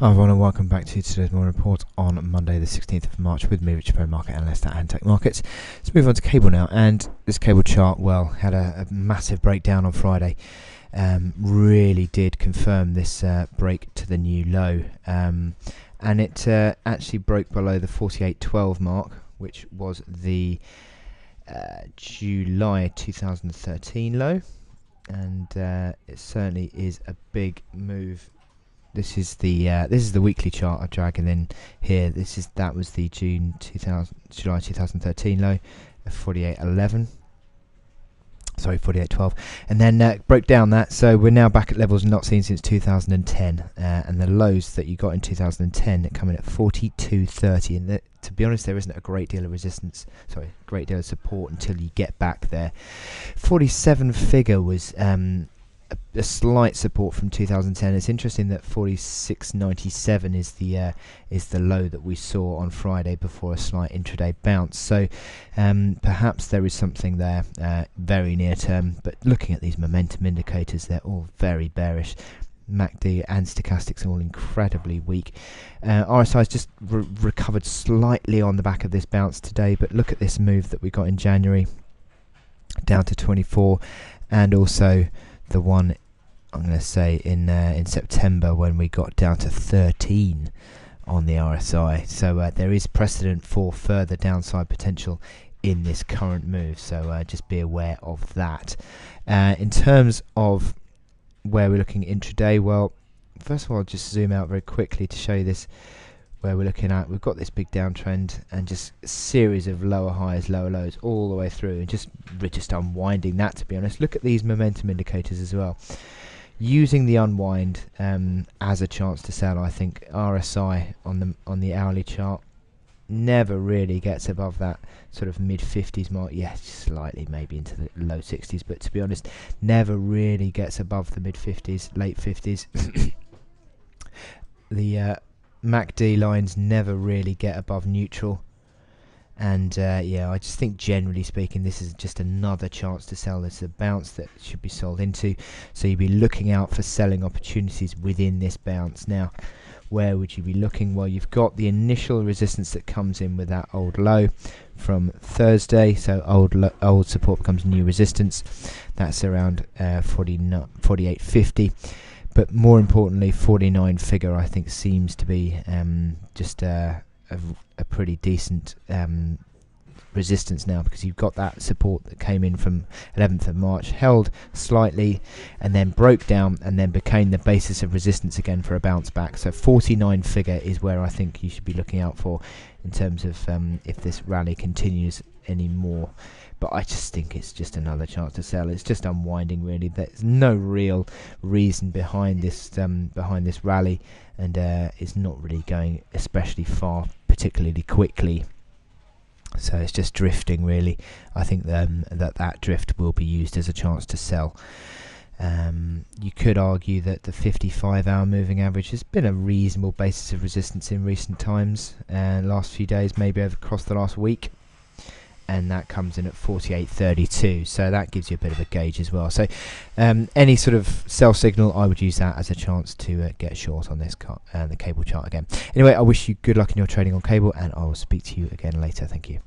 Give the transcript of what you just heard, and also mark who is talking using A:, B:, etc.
A: Hi everyone and welcome back to today's morning report on Monday the 16th of March with me, Richard Pro, market analyst at Antec Markets. Let's move on to cable now, and this cable chart, well, had a massive breakdown on Friday. Really did confirm this break to the new low, and it actually broke below the 48.12 mark, which was the July 2013 low, and it certainly is a big move. This is the weekly chart I'm dragging in here. That was the July 2013 low of 48.11. Sorry, 48.12, and then broke down that. So we're now back at levels not seen since 2010, and the lows that you got in 2010 come in at 42.30. And to be honest, there isn't a great deal of resistance. Sorry, great deal of support until you get back there. 47 figure was a slight support from 2010. It's interesting that 46.97 is the low that we saw on Friday before a slight intraday bounce. So perhaps there is something there very near term. But looking at these momentum indicators, they're all very bearish. MACD and stochastics are all incredibly weak. RSI has just recovered slightly on the back of this bounce today, but look at this move that we got in January down to 24, and also the one I'm going to say in September when we got down to 13 on the RSI. So there is precedent for further downside potential in this current move, so just be aware of that. In terms of where we're looking intraday, well, first of all, I'll just zoom out very quickly to show you this. Where we're looking at, we've got this big downtrend and just a series of lower highs, lower lows all the way through, and we're just unwinding that, to be honest. Look at these momentum indicators as well. Using the unwind as a chance to sell, I think RSI on the hourly chart never really gets above that sort of mid 50s mark. Yes, slightly maybe into the low 60s, but to be honest, never really gets above the mid 50s, late 50s. The MACD lines never really get above neutral, and yeah, I just think generally speaking this is just another chance to sell. This is a bounce that should be sold into, so you'd be looking out for selling opportunities within this bounce. Now, where would you be looking? Well, you've got the initial resistance that comes in with that old low from Thursday, so old support becomes new resistance. That's around 48.50. But more importantly, 49 figure I think seems to be just a pretty decent resistance now, because you've got that support that came in from 11th of March, held slightly and then broke down and then became the basis of resistance again for a bounce back. So 49 figure is where I think you should be looking out for in terms of if this rally continues anymore. But I just think it's just another chance to sell. It's just unwinding, really. There's no real reason behind this rally, and it's not really going especially far, particularly quickly. So it's just drifting, really. I think that drift will be used as a chance to sell. You could argue that the 55-hour moving average has been a reasonable basis of resistance in recent times, last few days, maybe across the last week. And that comes in at 48.32, so that gives you a bit of a gauge as well. So any sort of sell signal, I would use that as a chance to get short on this the cable chart again. Anyway, I wish you good luck in your trading on cable, and I will speak to you again later. Thank you.